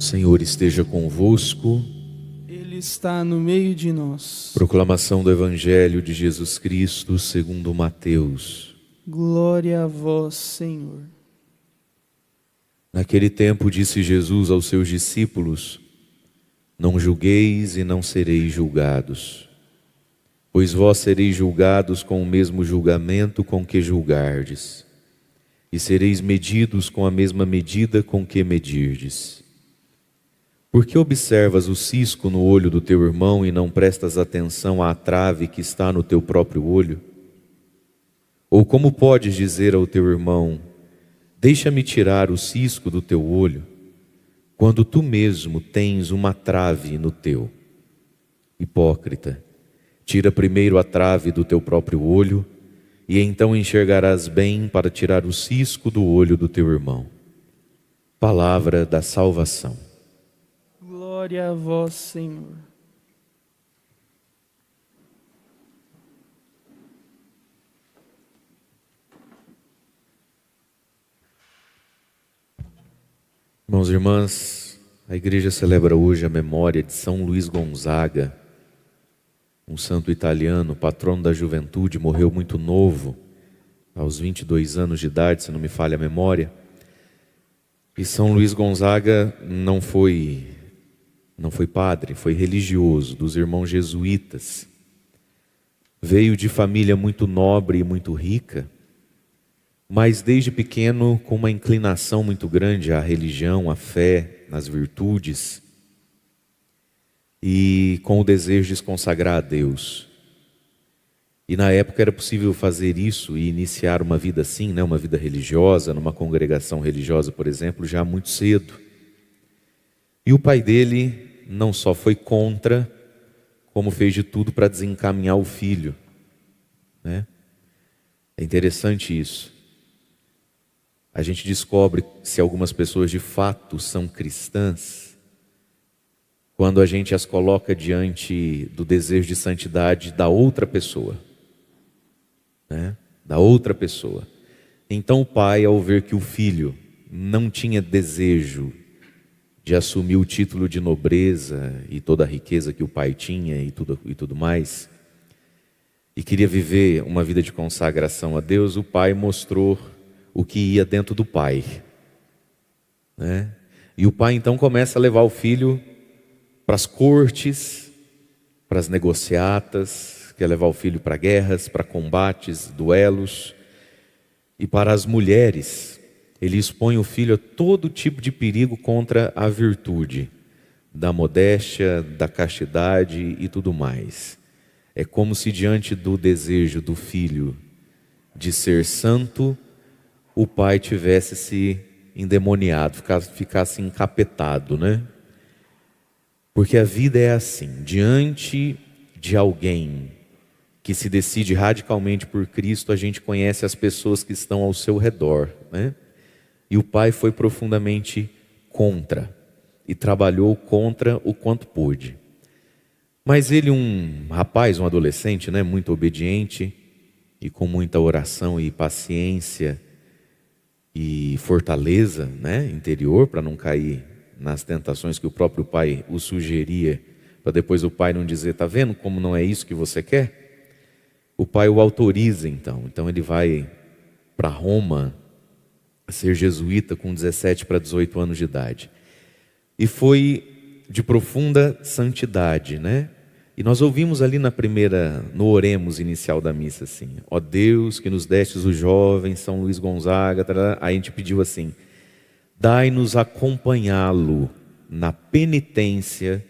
O Senhor esteja convosco. Ele está no meio de nós. Proclamação do Evangelho de Jesus Cristo segundo Mateus. Glória a vós, Senhor. Naquele tempo disse Jesus aos seus discípulos: Não julgueis e não sereis julgados, pois vós sereis julgados com o mesmo julgamento com que julgardes, e sereis medidos com a mesma medida com que medirdes. Por que observas o cisco no olho do teu irmão e não prestas atenção à trave que está no teu próprio olho? Ou como podes dizer ao teu irmão: Deixa-me tirar o cisco do teu olho, quando tu mesmo tens uma trave no teu? Hipócrita, tira primeiro a trave do teu próprio olho, e então enxergarás bem para tirar o cisco do olho do teu irmão. Palavra da salvação. Glória a vós, Senhor. Irmãos e irmãs, a igreja celebra hoje a memória de São Luís Gonzaga, um santo italiano, patrono da juventude, morreu muito novo, aos 22 anos de idade, se não me falha a memória. E São Luís Gonzaga não foi padre, foi religioso, dos irmãos jesuítas. Veio de família muito nobre e muito rica, mas desde pequeno com uma inclinação muito grande à religião, à fé, nas virtudes, e com o desejo de se consagrar a Deus. E na época era possível fazer isso e iniciar uma vida assim, uma vida religiosa, numa congregação religiosa, por exemplo, já muito cedo. E o pai dele não só foi contra, como fez de tudo para desencaminhar o filho, É interessante isso. A gente descobre se algumas pessoas de fato são cristãs quando a gente as coloca diante do desejo de santidade da outra pessoa, Da outra pessoa. Então o pai, ao ver que o filho não tinha desejo de assumir o título de nobreza e toda a riqueza que o pai tinha e tudo mais, e queria viver uma vida de consagração a Deus, o pai mostrou o que ia dentro do pai, E o pai então começa a levar o filho para as cortes, para as negociatas, quer levar o filho para guerras, para combates, duelos, e para as mulheres. Ele expõe o filho a todo tipo de perigo contra a virtude, da modéstia, da castidade e tudo mais. É como se diante do desejo do filho de ser santo, o pai tivesse se endemoniado, ficasse encapetado, Porque a vida é assim, diante de alguém que se decide radicalmente por Cristo, a gente conhece as pessoas que estão ao seu redor, E o pai foi profundamente contra, e trabalhou contra o quanto pôde. Mas ele, um rapaz, um adolescente, muito obediente, e com muita oração e paciência, e fortaleza, interior, para não cair nas tentações que o próprio pai o sugeria, para depois o pai não dizer: tá vendo como não é isso que você quer? O pai o autoriza então ele vai para Roma ser jesuíta com 17 para 18 anos de idade, e foi de profunda santidade, E nós ouvimos ali no oremos inicial da missa assim: ó Deus que nos destes o jovem São Luís Gonzaga, aí a gente pediu assim: dai-nos acompanhá-lo na penitência,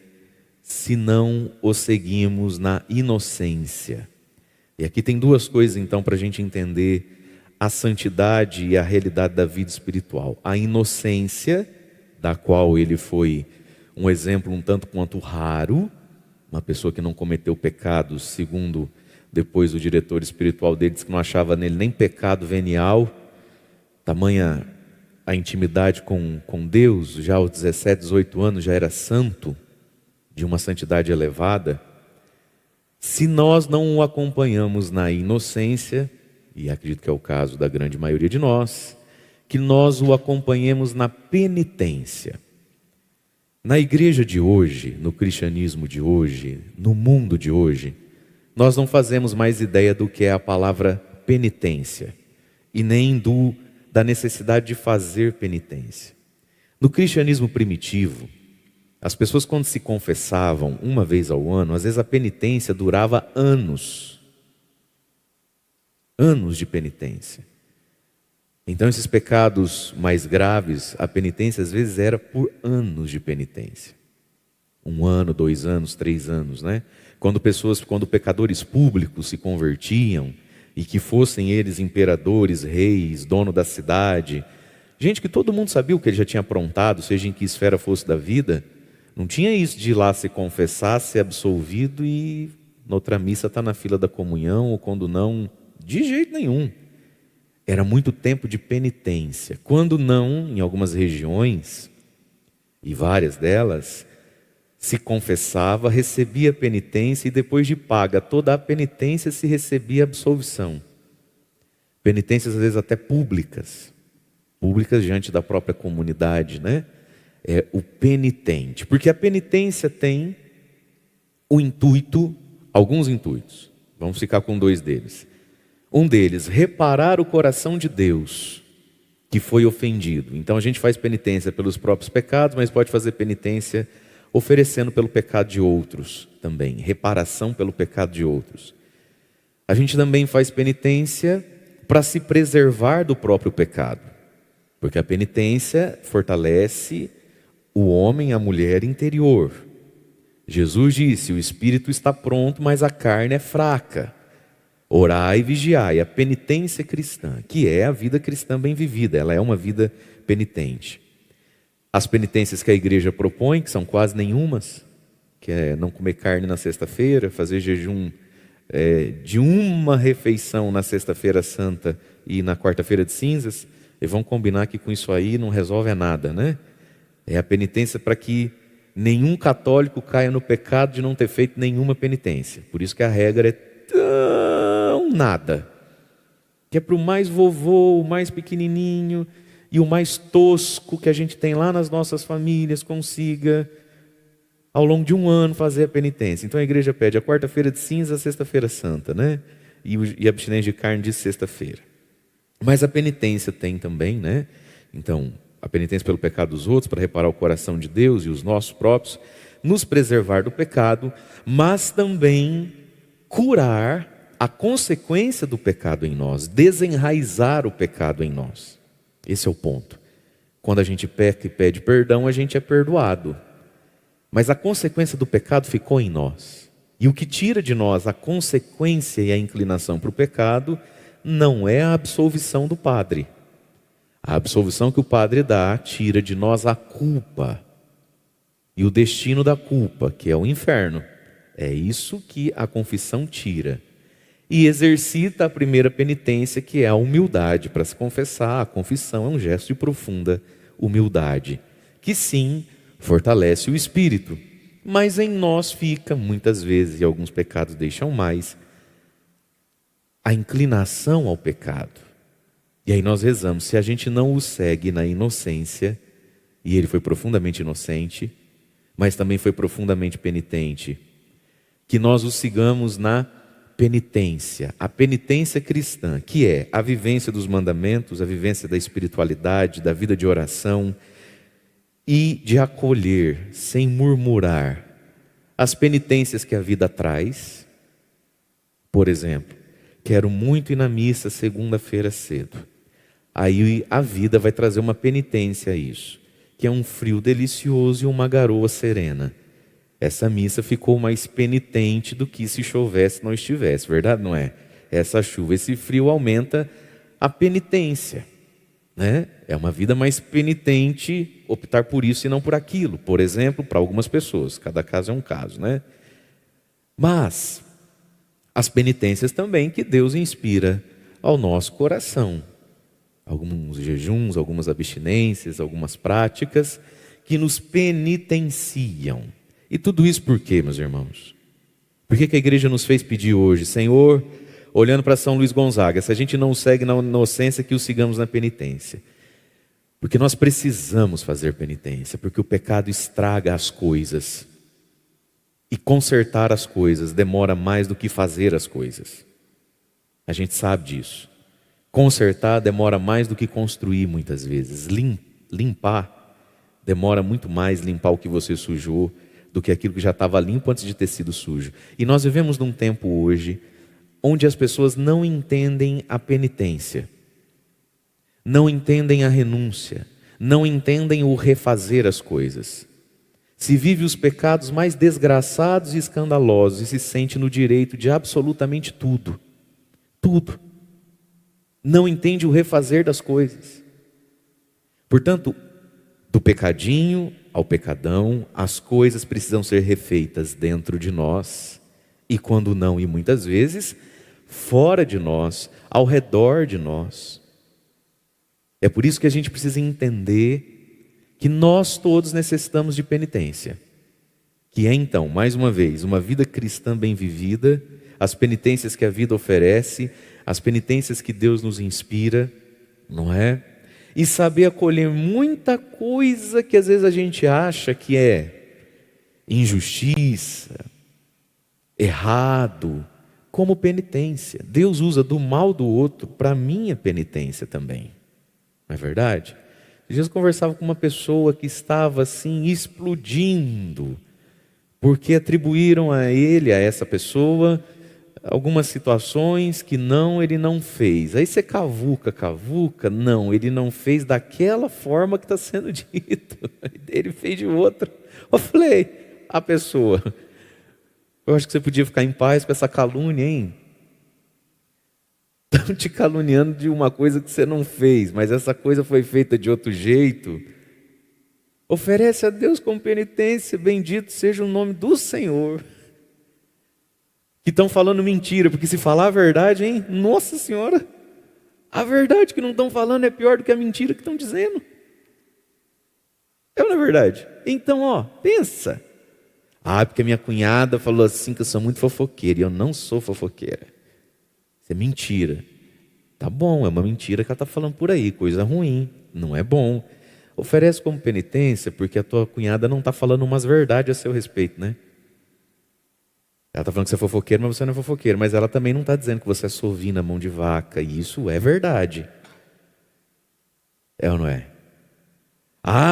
se não o seguimos na inocência. E aqui tem duas coisas então para a gente entender a santidade e a realidade da vida espiritual. A inocência, da qual ele foi um exemplo um tanto quanto raro, uma pessoa que não cometeu pecados, segundo depois o diretor espiritual dele disse que não achava nele nem pecado venial, tamanha a intimidade com Deus, já aos 17, 18 anos já era santo, de uma santidade elevada. Se nós não o acompanhamos na inocência, e acredito que é o caso da grande maioria de nós, que nós o acompanhemos na penitência. Na igreja de hoje, no cristianismo de hoje, no mundo de hoje, nós não fazemos mais ideia do que é a palavra penitência e nem da necessidade de fazer penitência. No cristianismo primitivo, as pessoas quando se confessavam uma vez ao ano, às vezes a penitência durava anos. Anos de penitência. Então esses pecados mais graves, a penitência às vezes era por anos de penitência. 1 ano, 2 anos, 3 anos, né? Quando pecadores públicos se convertiam, e que fossem eles imperadores, reis, dono da cidade, gente que todo mundo sabia o que ele já tinha aprontado, seja em que esfera fosse da vida, não tinha isso de ir lá se confessar, ser absolvido e noutra missa estar na fila da comunhão, ou quando não, de jeito nenhum. Era muito tempo de penitência. Quando não, em algumas regiões, e várias delas, se confessava, recebia penitência e depois de paga toda a penitência se recebia absolvição. Penitências às vezes até públicas diante da própria comunidade, né? É o penitente. Porque a penitência tem o intuito, alguns intuitos. Vamos ficar com 2 deles. Um deles, reparar o coração de Deus que foi ofendido. Então a gente faz penitência pelos próprios pecados, mas pode fazer penitência oferecendo pelo pecado de outros também, reparação pelo pecado de outros. A gente também faz penitência para se preservar do próprio pecado, porque a penitência fortalece o homem, a mulher interior. Jesus disse, o espírito está pronto, mas a carne é fraca. Orai e vigiai, a penitência cristã, que é a vida cristã bem vivida, ela é uma vida penitente. As penitências que a igreja propõe, que são quase nenhumas, que é não comer carne na sexta-feira, fazer jejum de uma refeição na sexta-feira santa e na quarta-feira de cinzas, e vão combinar que com isso aí não resolve nada, né? É a penitência para que nenhum católico caia no pecado de não ter feito nenhuma penitência. Por isso que a regra é tão nada, que é para o mais vovô, o mais pequenininho e o mais tosco que a gente tem lá nas nossas famílias consiga, ao longo de um ano, fazer a penitência. Então a igreja pede a quarta-feira de cinza, a sexta-feira santa, né? E abstinência de carne de sexta-feira. Mas a penitência tem também, né? Então, a penitência pelo pecado dos outros, para reparar o coração de Deus e os nossos próprios, nos preservar do pecado, mas também curar a consequência do pecado em nós, desenraizar o pecado em nós. Esse é o ponto. Quando a gente peca e pede perdão, a gente é perdoado. Mas a consequência do pecado ficou em nós. E o que tira de nós a consequência e a inclinação para o pecado não é a absolvição do padre. A absolvição que o padre dá tira de nós a culpa e o destino da culpa, que é o inferno. É isso que a confissão tira. E exercita a primeira penitência, que é a humildade para se confessar. A confissão é um gesto de profunda humildade, que sim, fortalece o espírito. Mas em nós fica, muitas vezes, e alguns pecados deixam mais, a inclinação ao pecado. E aí nós rezamos, se a gente não o segue na inocência, e ele foi profundamente inocente, mas também foi profundamente penitente, que nós o sigamos na penitência, a penitência cristã, que é a vivência dos mandamentos, a vivência da espiritualidade, da vida de oração e de acolher, sem murmurar, as penitências que a vida traz. Por exemplo, quero muito ir na missa segunda-feira cedo. Aí a vida vai trazer uma penitência a isso, que é um frio delicioso e uma garoa serena. Essa missa ficou mais penitente do que se chovesse não estivesse, verdade não é? Essa chuva, esse frio aumenta a penitência, né? É uma vida mais penitente optar por isso e não por aquilo, por exemplo, para algumas pessoas, cada caso é um caso, né? Mas as penitências também que Deus inspira ao nosso coração, alguns jejuns, algumas abstinências, algumas práticas que nos penitenciam. E tudo isso por quê, meus irmãos? Por que a igreja nos fez pedir hoje, Senhor, olhando para São Luís Gonzaga, se a gente não o segue na inocência, que o sigamos na penitência? Porque nós precisamos fazer penitência, porque o pecado estraga as coisas. E consertar as coisas demora mais do que fazer as coisas. A gente sabe disso. Consertar demora mais do que construir muitas vezes. Limpar demora muito mais limpar o que você sujou do que aquilo que já estava limpo antes de ter sido sujo. E nós vivemos num tempo hoje onde as pessoas não entendem a penitência, não entendem a renúncia, não entendem o refazer as coisas. Se vive os pecados mais desgraçados e escandalosos e se sente no direito de absolutamente tudo. Tudo. Não entende o refazer das coisas. Portanto, do pecadinho ao pecadão, as coisas precisam ser refeitas dentro de nós. E quando não, e muitas vezes, fora de nós, ao redor de nós. É por isso que a gente precisa entender que nós todos necessitamos de penitência. Que é então, mais uma vez, uma vida cristã bem vivida, as penitências que a vida oferece, as penitências que Deus nos inspira, não é? E saber acolher muita coisa que às vezes a gente acha que é injustiça, errado, como penitência. Deus usa do mal do outro para a minha penitência também. Não é verdade? Jesus conversava com uma pessoa que estava assim explodindo, porque atribuíram a ele, a essa pessoa, algumas situações que ele não fez. Aí você cavuca, não, ele não fez daquela forma que está sendo dito, ele fez de outra. Eu falei, a pessoa, eu acho que você podia ficar em paz com essa calúnia, hein? Estão te caluniando de uma coisa que você não fez, mas essa coisa foi feita de outro jeito. Oferece a Deus como penitência, bendito seja o nome do Senhor. Que estão falando mentira, porque se falar a verdade, hein? Nossa Senhora, a verdade que não estão falando é pior do que a mentira que estão dizendo. É ou não é verdade? Então, pensa. Porque minha cunhada falou assim que eu sou muito fofoqueira, e eu não sou fofoqueira. Isso é mentira. Tá bom, é uma mentira que ela está falando por aí, coisa ruim, não é bom. Oferece como penitência, porque a tua cunhada não está falando umas verdades a seu respeito, né? Ela está falando que você é fofoqueiro, mas você não é fofoqueiro. Mas ela também não está dizendo que você é sovina, mão de vaca. E isso é verdade. É ou não é?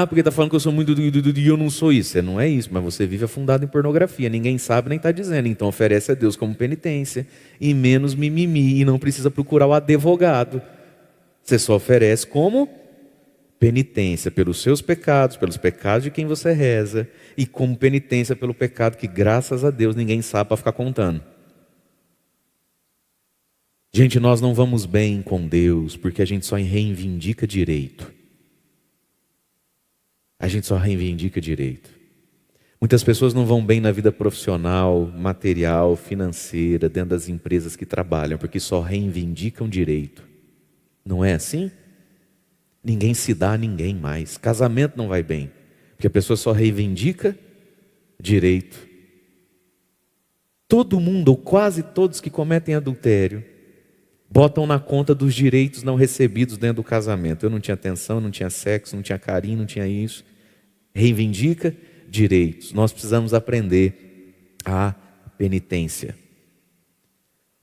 Porque está falando que eu sou muito e eu não sou isso. Você não é isso, mas você vive afundado em pornografia. Ninguém sabe nem está dizendo. Então oferece a Deus como penitência. E menos mimimi. E não precisa procurar o advogado. Você só oferece como penitência pelos seus pecados, pelos pecados de quem você reza, e como penitência pelo pecado que, graças a Deus, ninguém sabe para ficar contando. Gente, nós não vamos bem com Deus porque a gente só reivindica direito. A gente só reivindica direito. Muitas pessoas não vão bem na vida profissional, material, financeira, dentro das empresas que trabalham, porque só reivindicam direito. Não é assim? Ninguém se dá a ninguém mais. Casamento não vai bem, porque a pessoa só reivindica direito. Todo mundo, ou quase todos que cometem adultério, botam na conta dos direitos não recebidos dentro do casamento. Eu não tinha atenção, não tinha sexo, não tinha carinho, não tinha isso. Reivindica direitos. Nós precisamos aprender a penitência.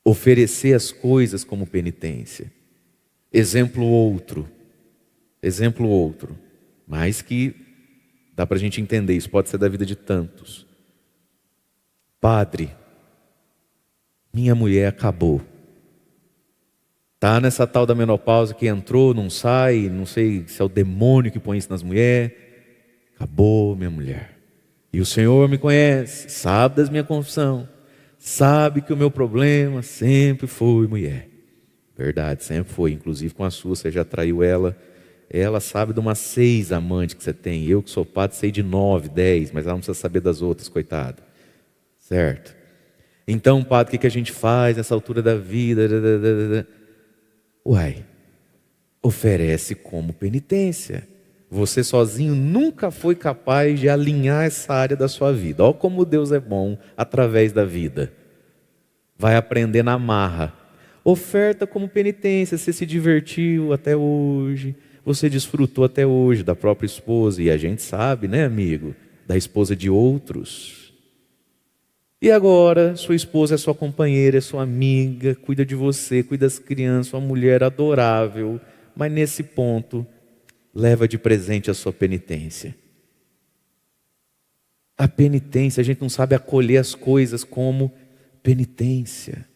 Oferecer as coisas como penitência. Exemplo outro, mas que dá para a gente entender, isso pode ser da vida de tantos. Padre, minha mulher acabou. Está nessa tal da menopausa que entrou, não sai, não sei se é o demônio que põe isso nas mulheres. Acabou minha mulher. E o Senhor me conhece, sabe das minhas confissões, sabe que o meu problema sempre foi mulher. Verdade, sempre foi, inclusive com a sua, você já traiu ela. Ela sabe de umas 6 amantes que você tem. Eu que sou padre sei de 9, 10, mas ela não precisa saber das outras, coitada. Certo? Então, padre, o que a gente faz nessa altura da vida? Oferece como penitência. Você sozinho nunca foi capaz de alinhar essa área da sua vida. Olha como Deus é bom através da vida. Vai aprender na marra. Oferta como penitência, você se divertiu até hoje. você desfrutou até hoje da própria esposa, e a gente sabe, né, amigo, da esposa de outros. E agora, sua esposa é sua companheira, é sua amiga, cuida de você, cuida das crianças, uma mulher adorável, mas nesse ponto, leva de presente a sua penitência. A penitência, a gente não sabe acolher as coisas como penitência.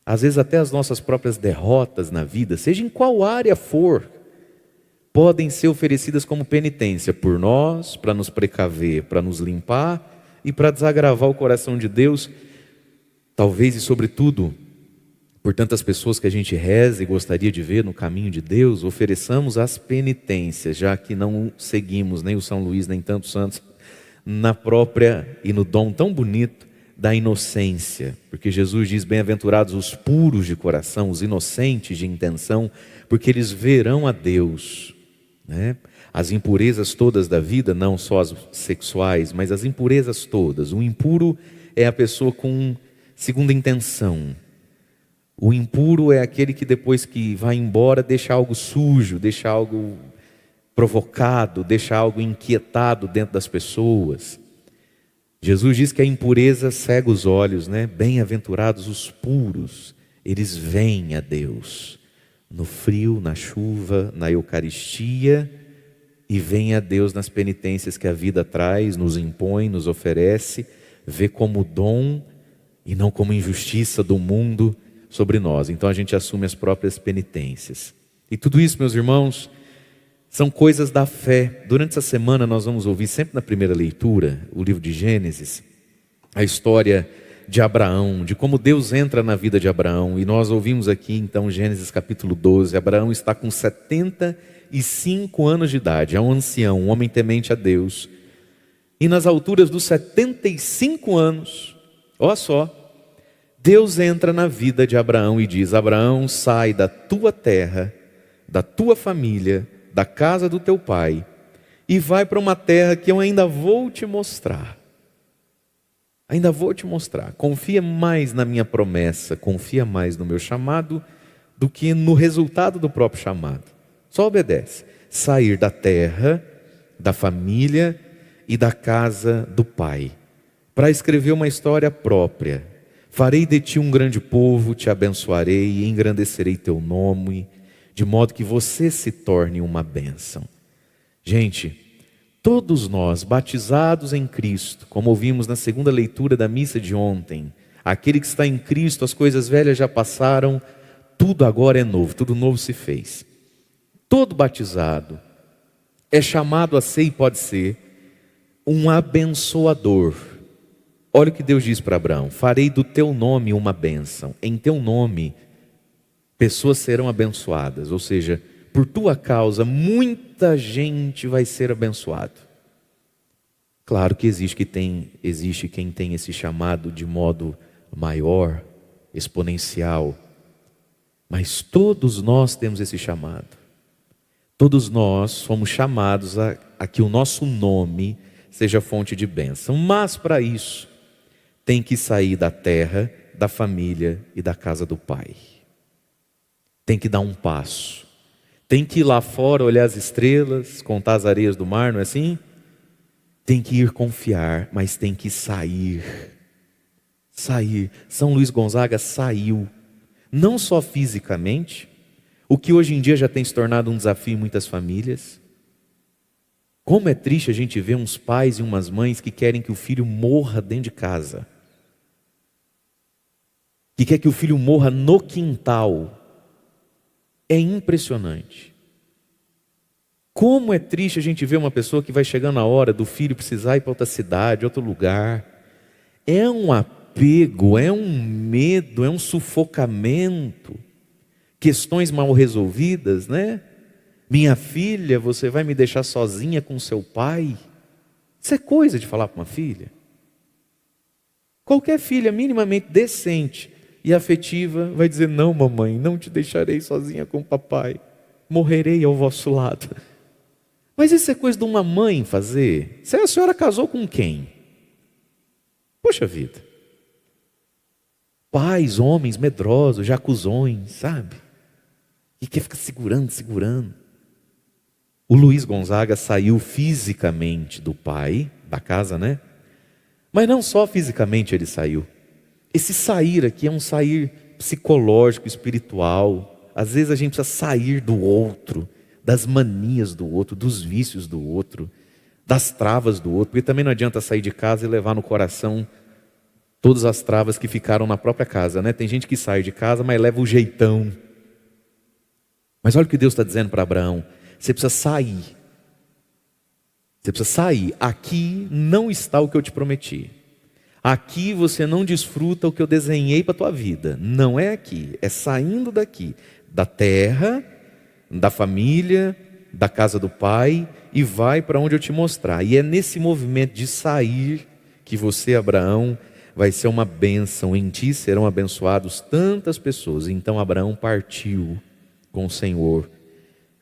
Às vezes até as nossas próprias derrotas na vida, seja em qual área for, podem ser oferecidas como penitência por nós, para nos precaver, para nos limpar e para desagravar o coração de Deus, talvez e sobretudo, por tantas pessoas que a gente reza e gostaria de ver no caminho de Deus, ofereçamos as penitências, já que não seguimos nem o São Luís, nem tantos santos, na própria e no dom tão bonito da inocência, porque Jesus diz: bem-aventurados os puros de coração, os inocentes de intenção, porque eles verão a Deus, né? As impurezas todas da vida, não só as sexuais, mas as impurezas todas. O impuro é a pessoa com segunda intenção. O impuro é aquele que depois que vai embora deixa algo sujo, deixa algo provocado, deixa algo inquietado dentro das pessoas. Jesus diz que a impureza cega os olhos, né? Bem-aventurados os puros, eles veem a Deus no frio, na chuva, na Eucaristia, e veem a Deus nas penitências que a vida traz, nos impõe, nos oferece, vê como dom e não como injustiça do mundo sobre nós. Então a gente assume as próprias penitências. E tudo isso, meus irmãos, são coisas da fé. Durante essa semana nós vamos ouvir, sempre na primeira leitura, o livro de Gênesis, a história de Abraão, de como Deus entra na vida de Abraão. E nós ouvimos aqui então Gênesis capítulo 12, Abraão está com 75 anos de idade, é um ancião, um homem temente a Deus. E nas alturas dos 75 anos, olha só, Deus entra na vida de Abraão e diz: Abraão, sai da tua terra, da tua família, da casa do teu pai, e vai para uma terra que eu ainda vou te mostrar. Ainda vou te mostrar. Confia mais na minha promessa, confia mais no meu chamado, do que no resultado do próprio chamado. Só obedece. Sair da terra, da família e da casa do pai, para escrever uma história própria. Farei de ti um grande povo, te abençoarei e engrandecerei teu nome, de modo que você se torne uma bênção. Gente, todos nós batizados em Cristo, como ouvimos na segunda leitura da missa de ontem, aquele que está em Cristo, as coisas velhas já passaram, tudo agora é novo, tudo novo se fez. Todo batizado é chamado a ser e pode ser um abençoador. Olha o que Deus diz para Abraão: farei do teu nome uma bênção, em teu nome pessoas serão abençoadas, ou seja, por tua causa muita gente vai ser abençoado. Claro que existe quem tem esse chamado de modo maior, exponencial, mas todos nós temos esse chamado. Todos nós somos chamados a que o nosso nome seja fonte de bênção, mas para isso tem que sair da terra, da família e da casa do pai. Tem que dar um passo. Tem que ir lá fora olhar as estrelas, contar as areias do mar, não é assim? Tem que ir confiar, mas tem que sair. Sair. São Luís Gonzaga saiu, não só fisicamente, o que hoje em dia já tem se tornado um desafio em muitas famílias. Como é triste a gente ver uns pais e umas mães que querem que o filho morra dentro de casa, que quer que o filho morra no quintal. É impressionante. Como é triste a gente ver uma pessoa que vai chegando a hora do filho precisar ir para outra cidade, outro lugar. É um apego, é um medo, é um sufocamento. Questões mal resolvidas, né? Minha filha, você vai me deixar sozinha com seu pai? Isso é coisa de falar para uma filha. Qualquer filha minimamente decente e afetiva vai dizer: não, mamãe, não te deixarei sozinha com o papai, morrerei ao vosso lado. Mas isso é coisa de uma mãe fazer? Se a senhora casou com quem? Poxa vida. Pais, homens medrosos, jacuzões, sabe? E quer ficar segurando. O Luiz Gonzaga saiu fisicamente do pai, da casa, né? Mas não só fisicamente ele saiu. Esse sair aqui é um sair psicológico, espiritual. Às vezes a gente precisa sair do outro, das manias do outro, dos vícios do outro, das travas do outro. Porque também não adianta sair de casa e levar no coração todas as travas que ficaram na própria casa, né? Tem gente que sai de casa, mas leva o jeitão. Mas olha o que Deus está dizendo para Abraão. Você precisa sair. Você precisa sair. Aqui não está o que eu te prometi. Aqui você não desfruta o que eu desenhei para a tua vida. Não é aqui. É saindo daqui. Da terra, da família, da casa do pai. E vai para onde eu te mostrar. E é nesse movimento de sair que você, Abraão, vai ser uma bênção. Em ti serão abençoados tantas pessoas. Então Abraão partiu com o Senhor,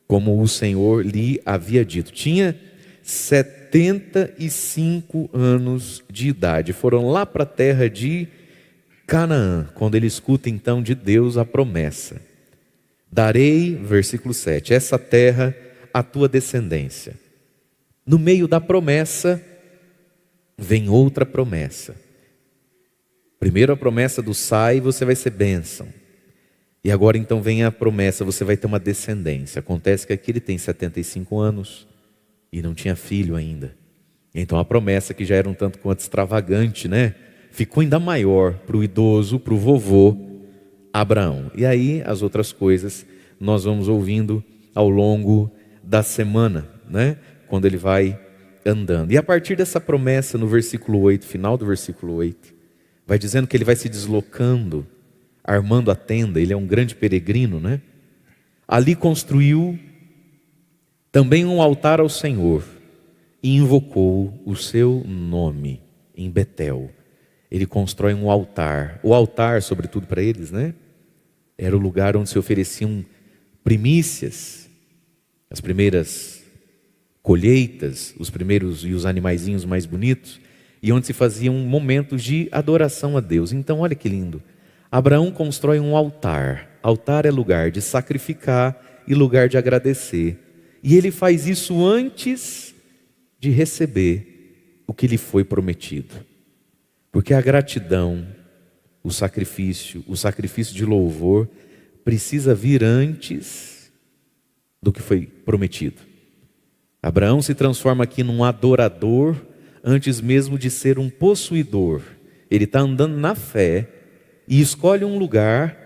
como o Senhor lhe havia dito. Tinha 75 anos de idade. Foram lá para a terra de Canaã, quando ele escuta então de Deus a promessa. Darei, versículo 7, essa terra à tua descendência. No meio da promessa, vem outra promessa. Primeiro a promessa do sai, você vai ser bênção. E agora então vem a promessa, você vai ter uma descendência. Acontece que aqui ele tem 75 anos e não tinha filho ainda. Então a promessa, que já era um tanto quanto extravagante, né? Ficou ainda maior para o idoso, para o vovô Abraão. E aí as outras coisas nós vamos ouvindo ao longo da semana, né? Quando ele vai andando. E a partir dessa promessa, no versículo 8, final do versículo 8, vai dizendo que ele vai se deslocando, armando a tenda. Ele é um grande peregrino, né? Ali construiu também um altar ao Senhor e invocou o seu nome em Betel. Ele constrói um altar. O altar, sobretudo para eles, né? Era o lugar onde se ofereciam primícias, as primeiras colheitas, os primeiros e os animaizinhos mais bonitos, e onde se faziam momentos de adoração a Deus. Então, olha que lindo. Abraão constrói um altar. Altar é lugar de sacrificar e lugar de agradecer. E ele faz isso antes de receber o que lhe foi prometido. Porque a gratidão, o sacrifício de louvor, precisa vir antes do que foi prometido. Abraão se transforma aqui num adorador antes mesmo de ser um possuidor. Ele está andando na fé e escolhe um lugar.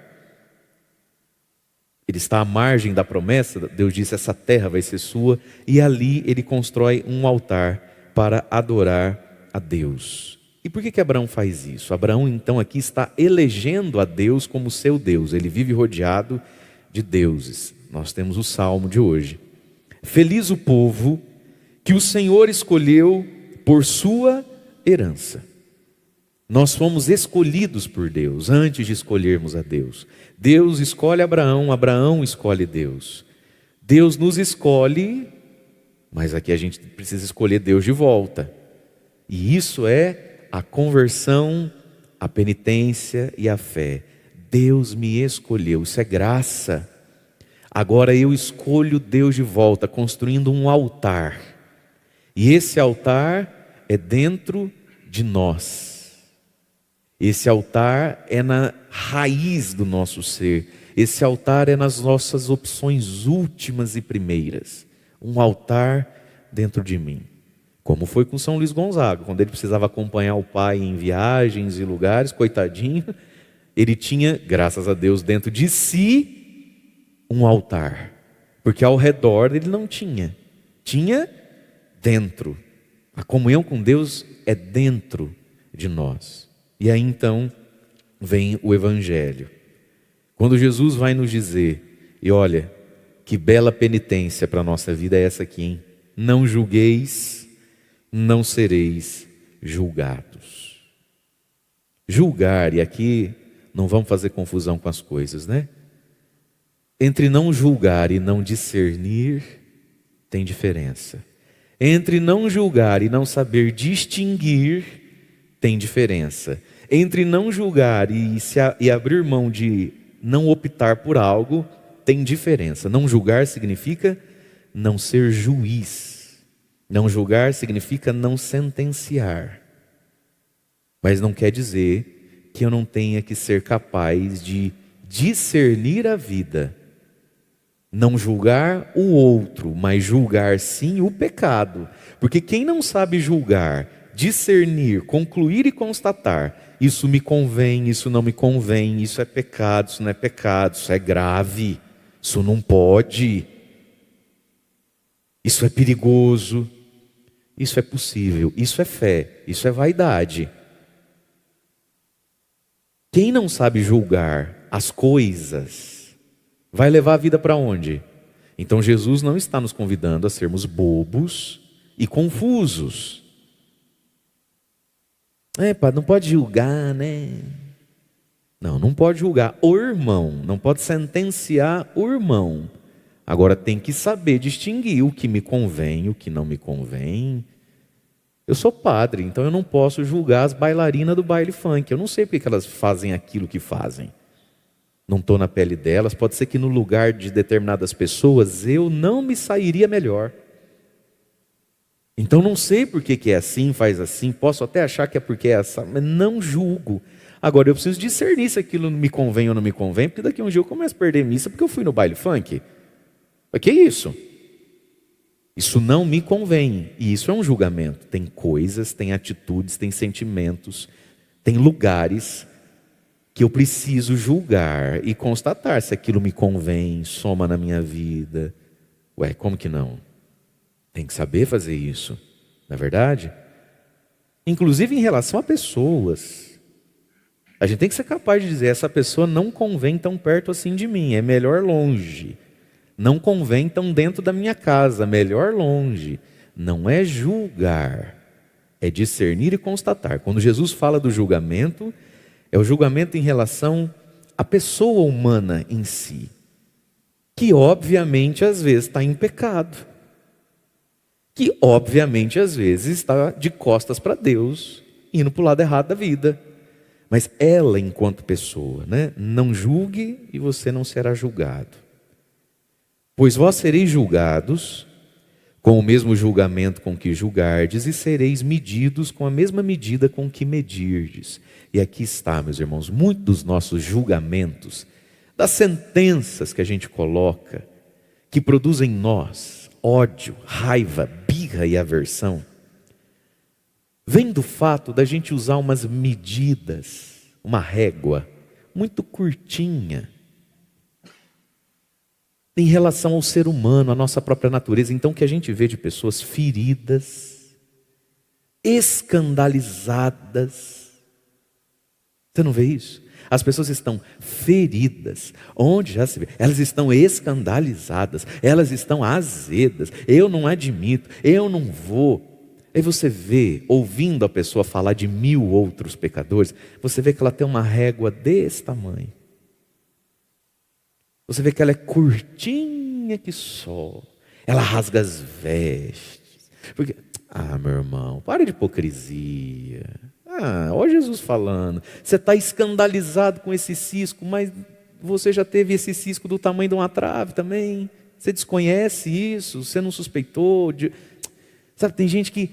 Ele está à margem da promessa. Deus disse: essa terra vai ser sua. E ali ele constrói um altar para adorar a Deus. E por que Abraão faz isso? Abraão então aqui está elegendo a Deus como seu Deus. Ele vive rodeado de deuses. Nós temos o salmo de hoje. Feliz o povo que o Senhor escolheu por sua herança. Nós fomos escolhidos por Deus antes de escolhermos a Deus. Deus escolhe Abraão, Abraão escolhe Deus. Deus nos escolhe, mas aqui a gente precisa escolher Deus de volta. E isso é a conversão, a penitência e a fé. Deus me escolheu, isso é graça. Agora eu escolho Deus de volta, construindo um altar. E esse altar é dentro de nós. Esse altar é na raiz do nosso ser. Esse altar é nas nossas opções últimas e primeiras. Um altar dentro de mim. Como foi com São Luís Gonzaga, quando ele precisava acompanhar o pai em viagens e lugares, coitadinho, ele tinha, graças a Deus, dentro de si, um altar. Porque ao redor ele não tinha. Tinha dentro. A comunhão com Deus é dentro de nós. E aí então vem o Evangelho. Quando Jesus vai nos dizer, e olha, que bela penitência para a nossa vida é essa aqui, hein? Não julgueis, não sereis julgados. Julgar, e aqui não vamos fazer confusão com as coisas, né? Entre não julgar e não discernir, tem diferença. Entre não julgar e não saber distinguir, tem diferença. Entre não julgar e abrir mão de não optar por algo, tem diferença. Não julgar significa não ser juiz. Não julgar significa não sentenciar. Mas não quer dizer que eu não tenha que ser capaz de discernir a vida. Não julgar o outro, mas julgar sim o pecado. Porque quem não sabe julgar, discernir, concluir e constatar, isso me convém, isso não me convém, isso é pecado, isso não é pecado, isso é grave, isso não pode, isso é perigoso, isso é possível, isso é fé, isso é vaidade. Quem não sabe julgar as coisas, vai levar a vida para onde? Então Jesus não está nos convidando a sermos bobos e confusos. Não pode julgar, né? Não pode julgar o irmão, não pode sentenciar o irmão. Agora tem que saber distinguir o que me convém, o que não me convém. Eu sou padre, então eu não posso julgar as bailarinas do baile funk. Eu não sei porque elas fazem aquilo que fazem. Não estou na pele delas. Pode ser que no lugar de determinadas pessoas eu não me sairia melhor. Então não sei por que é assim, faz assim. Posso até achar que é porque é assim, mas não julgo. Agora eu preciso discernir se aquilo me convém ou não me convém, porque daqui a um dia eu começo a perder missa porque eu fui no baile funk. Mas que isso? Isso não me convém, e isso é um julgamento. Tem coisas, tem atitudes, tem sentimentos, tem lugares que eu preciso julgar e constatar se aquilo me convém, soma na minha vida. Como que não? Tem que saber fazer isso, não é verdade? Inclusive em relação a pessoas. A gente tem que ser capaz de dizer, essa pessoa não convém tão perto assim de mim, é melhor longe. Não convém tão dentro da minha casa, melhor longe. Não é julgar, é discernir e constatar. Quando Jesus fala do julgamento, é o julgamento em relação à pessoa humana em si, que obviamente às vezes está em pecado, que obviamente às vezes está de costas para Deus, indo para o lado errado da vida. Mas ela enquanto pessoa, não julgue e você não será julgado. Pois vós sereis julgados com o mesmo julgamento com que julgardes, e sereis medidos com a mesma medida com que medirdes. E aqui está, meus irmãos, muitos dos nossos julgamentos, das sentenças que a gente coloca, que produzem em nós ódio, raiva, birra e aversão, vem do fato da gente usar umas medidas, uma régua muito curtinha, em relação ao ser humano, à nossa própria natureza. Então o que a gente vê de pessoas feridas, escandalizadas, você não vê isso? As pessoas estão feridas, onde já se vê, elas estão escandalizadas, elas estão azedas, eu não admito, eu não vou. Aí você vê, ouvindo a pessoa falar de 1000 outros pecadores, você vê que ela tem uma régua desse tamanho. Você vê que ela é curtinha que só. Ela rasga as vestes. Porque, meu irmão, para de hipocrisia. Olha Jesus falando. Você está escandalizado com esse cisco, mas você já teve esse cisco do tamanho de uma trave também. Você desconhece isso, você não suspeitou. Sabe, tem gente que...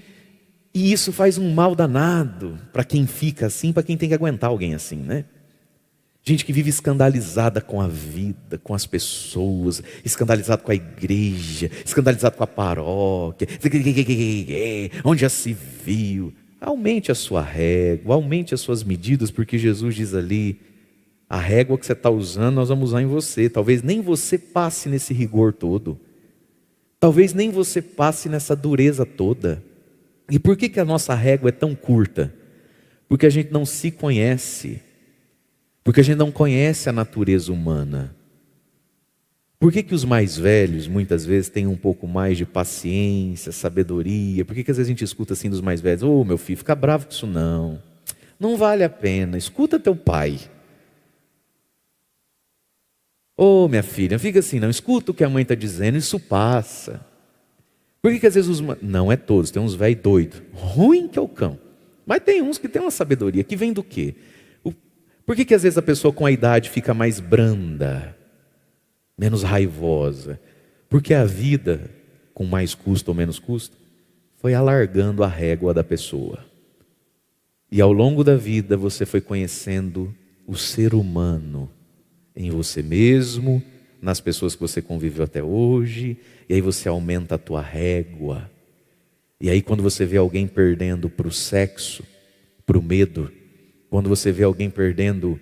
E isso faz um mal danado para quem fica assim, para quem tem que aguentar alguém assim, né? Gente que vive escandalizada com a vida, com as pessoas, escandalizado com a igreja, escandalizado com a paróquia, onde já se viu. Aumente a sua régua, aumente as suas medidas, porque Jesus diz ali, a régua que você está usando, nós vamos usar em você. Talvez nem você passe nesse rigor todo. Talvez nem você passe nessa dureza toda. E por que a nossa régua é tão curta? Porque a gente não se conhece. Porque a gente não conhece a natureza humana. Por que os mais velhos muitas vezes têm um pouco mais de paciência, sabedoria? Por que às vezes a gente escuta assim dos mais velhos? Meu filho, fica bravo com isso não. Não vale a pena, escuta teu pai. Minha filha, não fica assim não, escuta o que a mãe está dizendo, isso passa. Por que às vezes não é todos, tem uns velhos doidos, ruim que é o cão. Mas tem uns que tem uma sabedoria, que vem do quê? Por que às vezes a pessoa com a idade fica mais branda, menos raivosa? Porque a vida com mais custo ou menos custo? Foi alargando a régua da pessoa. E ao longo da vida você foi conhecendo o ser humano em você mesmo, nas pessoas que você conviveu até hoje, e aí você aumenta a tua régua. E aí quando você vê alguém perdendo para o sexo, para o medo, quando você vê alguém perdendo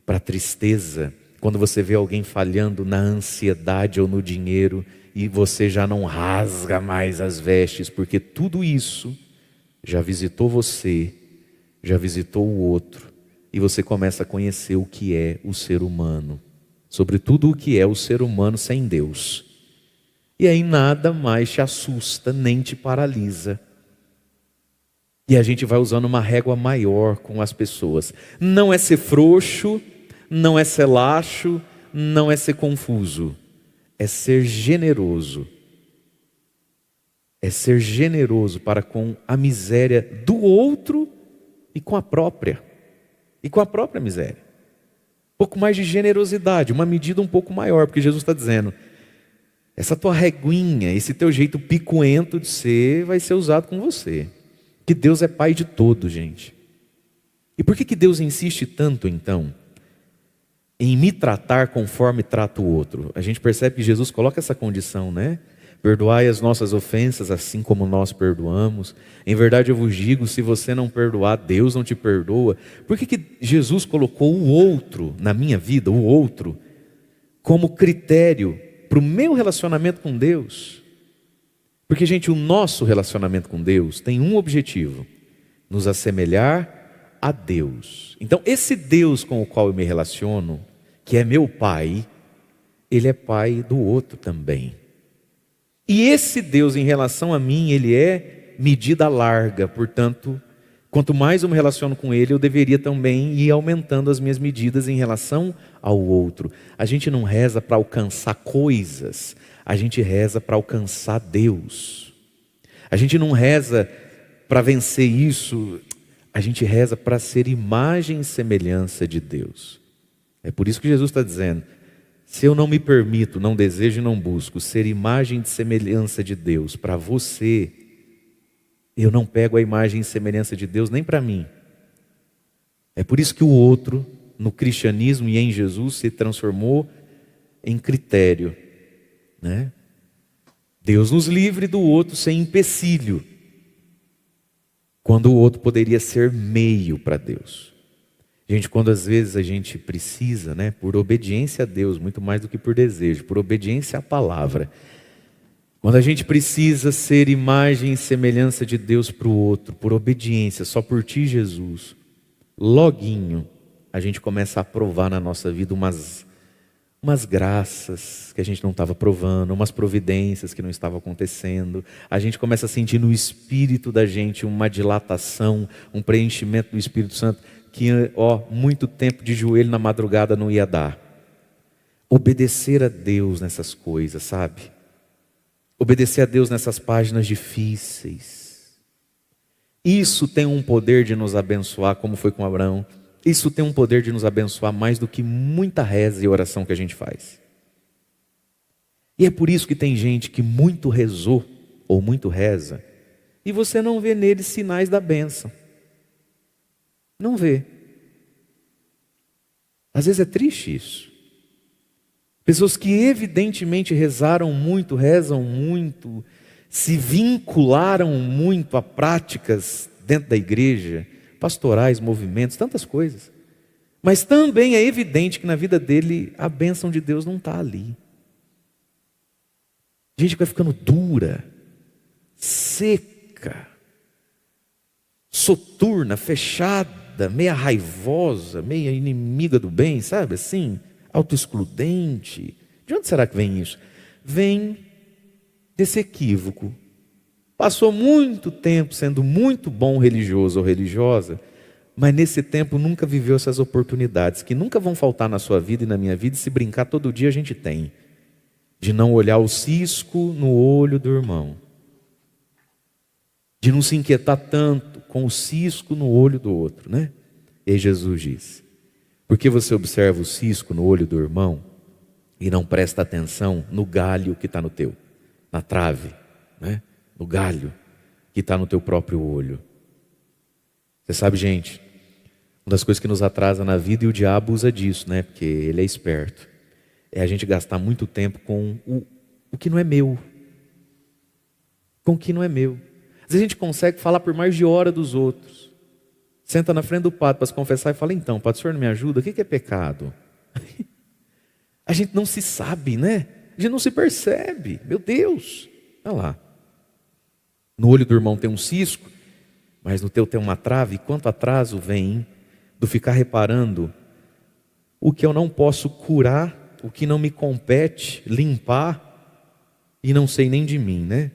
para a tristeza, quando você vê alguém falhando na ansiedade ou no dinheiro, e você já não rasga mais as vestes, porque tudo isso já visitou você, já visitou o outro, e você começa a conhecer o que é o ser humano, sobretudo o que é o ser humano sem Deus. E aí nada mais te assusta, nem te paralisa. E a gente vai usando uma régua maior com as pessoas. Não é ser frouxo, não é ser laxo, não é ser confuso. É ser generoso. É ser generoso para com a miséria do outro e com a própria. E com a própria miséria. Um pouco mais de generosidade, uma medida um pouco maior, porque Jesus está dizendo, essa tua reguinha, esse teu jeito picuento de ser, vai ser usado com você. Que Deus é pai de todos, gente. E por que Deus insiste tanto, então, em me tratar conforme trata o outro? A gente percebe que Jesus coloca essa condição, né? Perdoai as nossas ofensas, assim como nós perdoamos. Em verdade eu vos digo, se você não perdoar, Deus não te perdoa. Por que Jesus colocou o outro na minha vida, o outro, como critério para o meu relacionamento com Deus? Porque, gente, o nosso relacionamento com Deus tem um objetivo: nos assemelhar a Deus. Então, esse Deus com o qual eu me relaciono, que é meu Pai, Ele é Pai do outro também. E esse Deus em relação a mim, Ele é medida larga, portanto, quanto mais eu me relaciono com Ele, eu deveria também ir aumentando as minhas medidas em relação ao outro. A gente não reza para alcançar coisas, a gente reza para alcançar Deus. A gente não reza para vencer isso, a gente reza para ser imagem e semelhança de Deus. É por isso que Jesus está dizendo, se eu não me permito, não desejo e não busco ser imagem e semelhança de Deus para você, eu não pego a imagem e semelhança de Deus nem para mim. É por isso que o outro, no cristianismo e em Jesus, se transformou em critério, né? Deus nos livre do outro sem empecilho, quando o outro poderia ser meio para Deus. Gente, quando às vezes a gente precisa, né, por obediência a Deus, muito mais do que por desejo, por obediência à palavra, quando a gente precisa ser imagem e semelhança de Deus para o outro, por obediência, só por ti, Jesus, loguinho, a gente começa a provar na nossa vida umas graças que a gente não estava provando, umas providências que não estavam acontecendo. A gente começa a sentir no espírito da gente uma dilatação, um preenchimento do Espírito Santo que, muito tempo de joelho na madrugada não ia dar. Obedecer a Deus nessas coisas, sabe? Obedecer a Deus nessas páginas difíceis. Isso tem um poder de nos abençoar, como foi com Abraão. Isso tem um poder de nos abençoar mais do que muita reza e oração que a gente faz. E é por isso que tem gente que muito rezou, ou muito reza, e você não vê neles sinais da bênção. Não vê. Às vezes é triste isso. Pessoas que evidentemente rezaram muito, rezam muito, se vincularam muito a práticas dentro da igreja, pastorais, movimentos, tantas coisas. Mas também é evidente que na vida dele a bênção de Deus não está ali. Gente que vai ficando dura, seca, soturna, fechada, meia raivosa, meia inimiga do bem, sabe assim? Autoexcludente. De onde será que vem isso? Vem desse equívoco. Passou muito tempo sendo muito bom religioso ou religiosa, mas nesse tempo nunca viveu essas oportunidades, que nunca vão faltar na sua vida e na minha vida, e se brincar todo dia a gente tem. De não olhar o cisco no olho do irmão. De não se inquietar tanto com o cisco no olho do outro, né? E aí Jesus diz, por que você observa o cisco no olho do irmão e não presta atenção no galho que está no teu, na trave? né? No galho que está no teu próprio olho. Você sabe, gente, uma das coisas que nos atrasa na vida, e o diabo usa disso, né? Porque ele é esperto, é a gente gastar muito tempo com o que não é meu. Com o que não é meu. Às vezes a gente consegue falar por mais de hora dos outros. Senta na frente do padre para se confessar e fala: então, padre, o senhor não me ajuda? O que é pecado? A gente não se sabe, né? A gente não se percebe. Meu Deus, olha lá. No olho do irmão tem um cisco, mas no teu tem uma trave. E quanto atraso vem do ficar reparando o que eu não posso curar, o que não me compete limpar, e não sei nem de mim, né?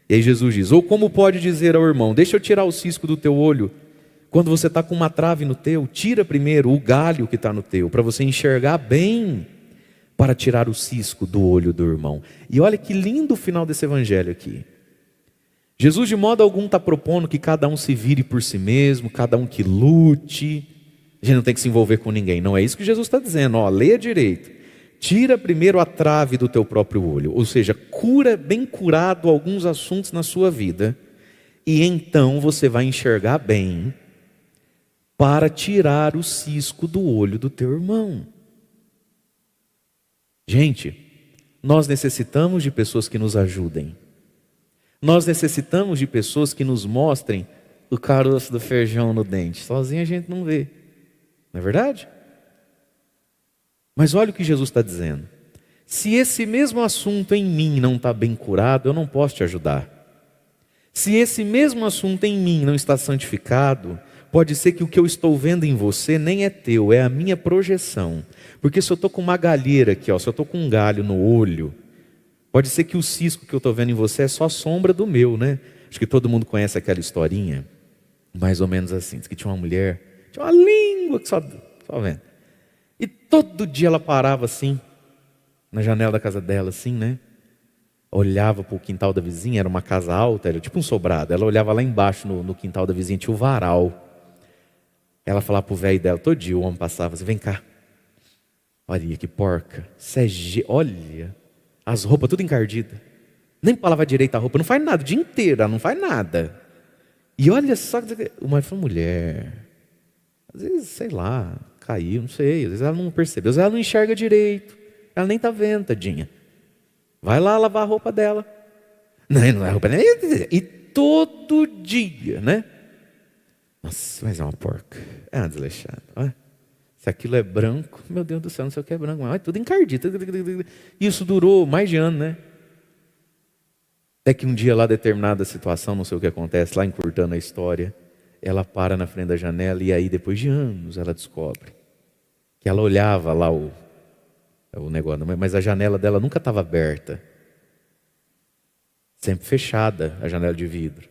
E aí Jesus diz: ou como pode dizer ao irmão: deixa eu tirar o cisco do teu olho, quando você está com uma trave no teu? Tira primeiro o galho que está no teu, para você enxergar bem, para tirar o cisco do olho do irmão. E olha que lindo o final desse evangelho aqui. Jesus de modo algum está propondo que cada um se vire por si mesmo, cada um que lute. A gente não tem que se envolver com ninguém. Não é isso que Jesus está dizendo. Ó, leia direito. Tira primeiro a trave do teu próprio olho. Ou seja, cura bem curado alguns assuntos na sua vida. E então você vai enxergar bem para tirar o cisco do olho do teu irmão. Gente, nós necessitamos de pessoas que nos ajudem. Nós necessitamos de pessoas que nos mostrem o caroço do feijão no dente. Sozinho a gente não vê. Não é verdade? Mas olha o que Jesus está dizendo. Se esse mesmo assunto em mim não está bem curado, eu não posso te ajudar. Se esse mesmo assunto em mim não está santificado, pode ser que o que eu estou vendo em você nem é teu, é a minha projeção. Porque se eu estou com uma galheira aqui, ó, se eu estou com um galho no olho, pode ser que o cisco que eu estou vendo em você é só sombra do meu, né? Acho que todo mundo conhece aquela historinha, mais ou menos assim. Diz que tinha uma mulher, tinha uma língua que só vendo. E todo dia ela parava assim, na janela da casa dela, assim, né? Olhava para o quintal da vizinha, era uma casa alta, era tipo um sobrado. Ela olhava lá embaixo no quintal da vizinha, tinha o varal. Ela falava para o velho dela, todo dia o homem passava assim: vem cá, olha que porca, olha, as roupas tudo encardidas, nem para lavar direito a roupa, não faz nada, o dia inteiro, ela não faz nada. E olha só, o marido falou: mulher, às vezes, sei lá, caiu, não sei, às vezes ela não percebeu, às vezes ela não enxerga direito, ela nem está vendo, tadinha. Vai lá lavar a roupa dela. Não é roupa dela. E todo dia, né? Nossa, mas é uma porca. É uma desleixada. Olha. Se aquilo é branco, meu Deus do céu, não sei o que é branco. Mas tudo encardido. Isso durou mais de ano, né? Até que um dia lá, determinada situação, não sei o que acontece, lá encurtando a história, ela para na frente da janela e aí, depois de anos, ela descobre que ela olhava lá o negócio, mas a janela dela nunca estava aberta, sempre fechada, a janela de vidro,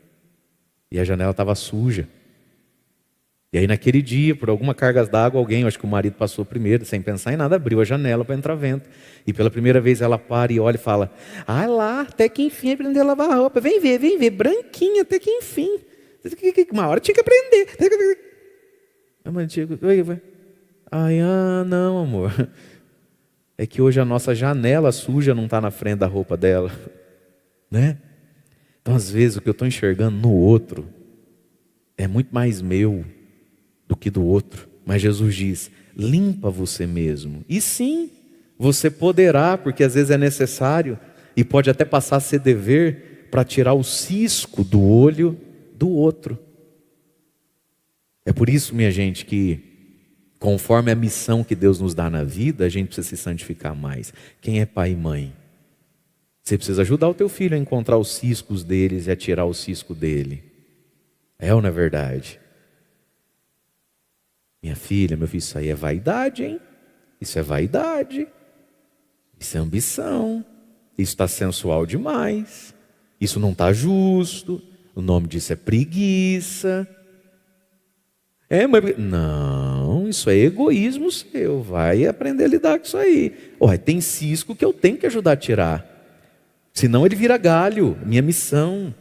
e a janela estava suja. E aí naquele dia, por alguma carga d'água, alguém, acho que o marido passou primeiro, sem pensar em nada, abriu a janela para entrar vento, e pela primeira vez ela para e olha e fala: ah lá, até que enfim aprendeu a lavar a roupa, vem ver, branquinha até que enfim, uma hora tinha que aprender. A mãe tinha, não amor, é que hoje a nossa janela suja não está na frente da roupa dela, né? Então às vezes o que eu estou enxergando no outro é muito mais meu do que do outro. Mas Jesus diz: limpa você mesmo. E sim, você poderá, porque às vezes é necessário, e pode até passar a ser dever, para tirar o cisco do olho do outro. É por isso, minha gente, que conforme a missão que Deus nos dá na vida, a gente precisa se santificar mais. Quem é pai e mãe? Você precisa ajudar o teu filho a encontrar os ciscos deles e a tirar o cisco dele. É ou não é verdade? Minha filha, meu filho, isso aí é vaidade, hein? Isso é vaidade. Isso é ambição. Isso está sensual demais. Isso não está justo. O nome disso é preguiça. Não, isso é egoísmo seu. Vai aprender a lidar com isso aí. Tem cisco que eu tenho que ajudar a tirar. Senão ele vira galho, minha missão.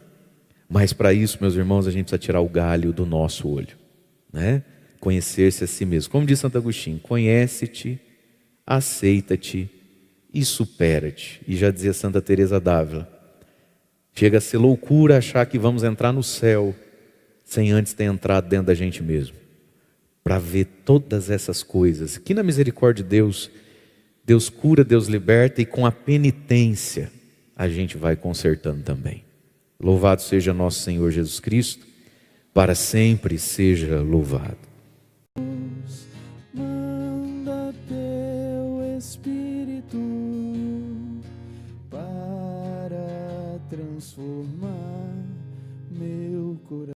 Mas para isso, meus irmãos, a gente precisa tirar o galho do nosso olho, né? Conhecer-se a si mesmo. Como diz Santo Agostinho: conhece-te, aceita-te e supera-te. E já dizia Santa Teresa d'Ávila: Chega a ser loucura achar que vamos entrar no céu sem antes ter entrado dentro da gente mesmo, para ver todas essas coisas. Que na misericórdia de Deus, Deus cura, Deus liberta, e com a penitência a gente vai consertando também. Louvado seja nosso Senhor Jesus Cristo, para sempre seja louvado. Manda teu Espírito para transformar